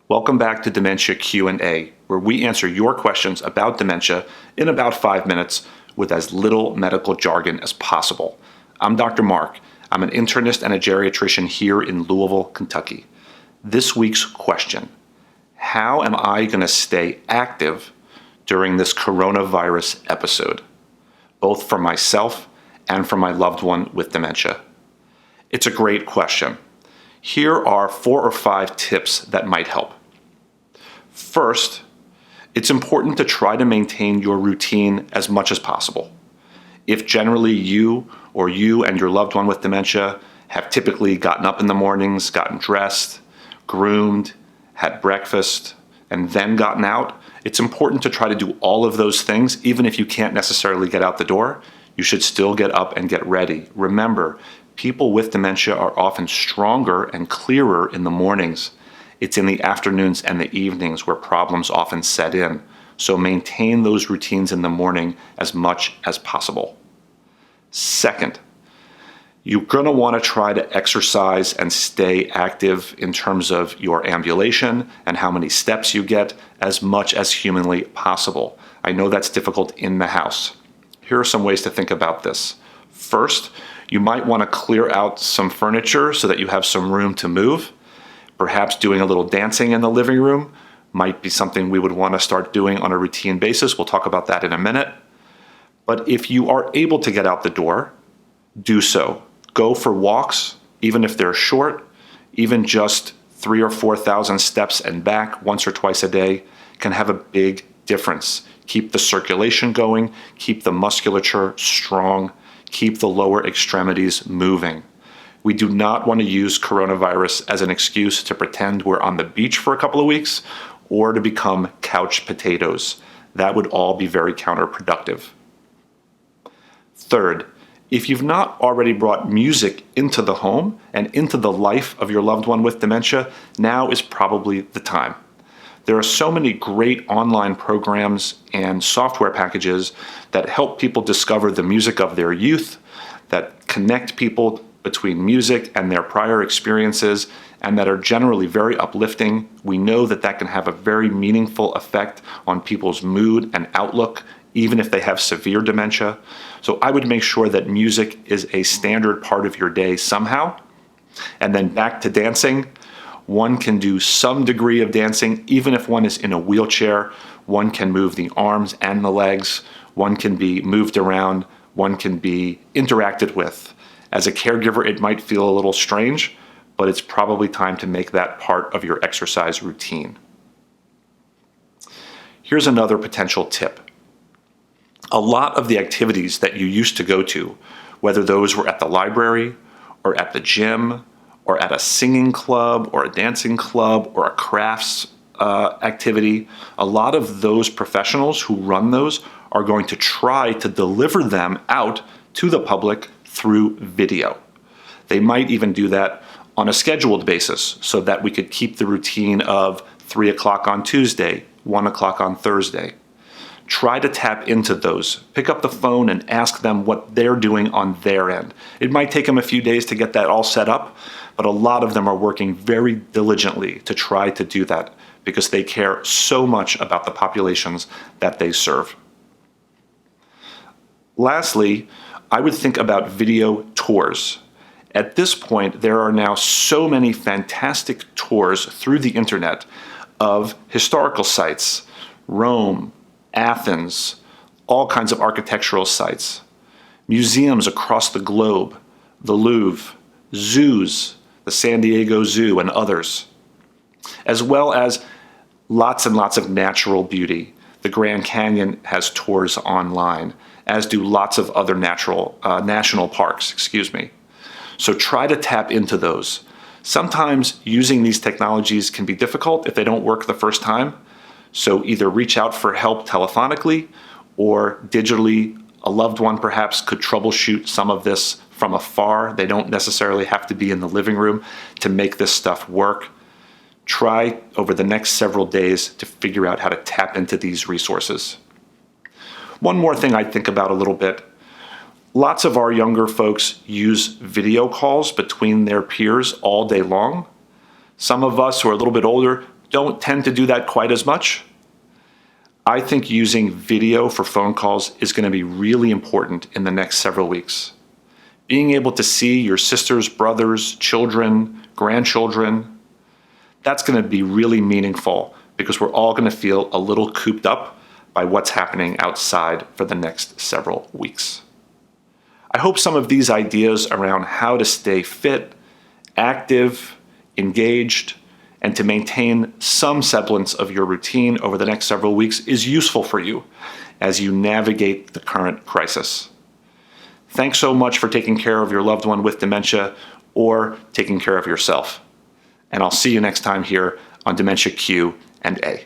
Welcome back to Dementia Q&A, where we answer your questions about dementia in about 5 minutes with as little medical jargon as possible. I'm Dr. Marc. I'm an internist and a geriatrician here in Louisville, Kentucky. This week's question: how am I going to stay active during this coronavirus episode, both for myself and for my loved one with dementia? It's a great question. Here are 4 or 5 tips that might help. First, it's important to try to maintain your routine as much as possible. If generally you and your loved one with dementia have typically gotten up in the mornings, gotten dressed, groomed, had breakfast, and then gotten out, it's important to try to do all of those things. Even if you can't necessarily get out the door, you should still get up and get ready. Remember, people with dementia are often stronger and clearer in the mornings. It's in the afternoons and the evenings where problems often set in. So maintain those routines in the morning as much as possible. Second, you're going to want to try to exercise and stay active in terms of your ambulation and how many steps you get as much as humanly possible. I know that's difficult in the house. Here are some ways to think about this. First, you might want to clear out some furniture so that you have some room to move. Perhaps doing a little dancing in the living room might be something we would want to start doing on a routine basis. We'll talk about that in a minute. But if you are able to get out the door, do so. Go for walks, even if they're short, even just 3,000 or 4,000 steps and back once or twice a day can have a big difference. Keep the circulation going, keep the musculature strong, keep the lower extremities moving. We do not want to use coronavirus as an excuse to pretend we're on the beach for a couple of weeks or to become couch potatoes. That would all be very counterproductive. Third, if you've not already brought music into the home and into the life of your loved one with dementia, now is probably the time. There are so many great online programs and software packages that help people discover the music of their youth, that connect people between music and their prior experiences, and that are generally very uplifting. We know that that can have a very meaningful effect on people's mood and outlook, even if they have severe dementia. So I would make sure that music is a standard part of your day somehow. And then back to dancing. One can do some degree of dancing, even if one is in a wheelchair. One can move the arms and the legs. One can be moved around. One can be interacted with. As a caregiver, it might feel a little strange, but it's probably time to make that part of your exercise routine. Here's another potential tip. A lot of the activities that you used to go to, whether those were at the library or at the gym or at a singing club or a dancing club or a crafts activity, a lot of those professionals who run those are going to try to deliver them out to the public through video. They might even do that on a scheduled basis so that we could keep the routine of 3 o'clock on Tuesday, 1 o'clock on Thursday. Try to tap into those. Pick up the phone and ask them what they're doing on their end. It might take them a few days to get that all set up, but a lot of them are working very diligently to try to do that because they care so much about the populations that they serve. Lastly, I would think about video tours. At this point, there are now so many fantastic tours through the internet of historical sites, Rome, Athens, all kinds of architectural sites, museums across the globe, the Louvre, zoos, the San Diego Zoo and others, as well as lots and lots of natural beauty. The Grand Canyon has tours online, as do lots of other national parks, So try to tap into those. Sometimes using these technologies can be difficult if they don't work the first time. So either reach out for help telephonically or digitally. A loved one perhaps could troubleshoot some of this from afar. They don't necessarily have to be in the living room to make this stuff work. Try over the next several days to figure out how to tap into these resources. One more thing I think about a little bit. Lots of our younger folks use video calls between their peers all day long. Some of us who are a little bit older don't tend to do that quite as much, I think using video for phone calls is going to be really important in the next several weeks. Being able to see your sisters, brothers, children, grandchildren, that's going to be really meaningful because we're all going to feel a little cooped up by what's happening outside for the next several weeks. I hope some of these ideas around how to stay fit, active, engaged, and to maintain some semblance of your routine over the next several weeks is useful for you as you navigate the current crisis. Thanks so much for taking care of your loved one with dementia or taking care of yourself. And I'll see you next time here on Dementia Q&A.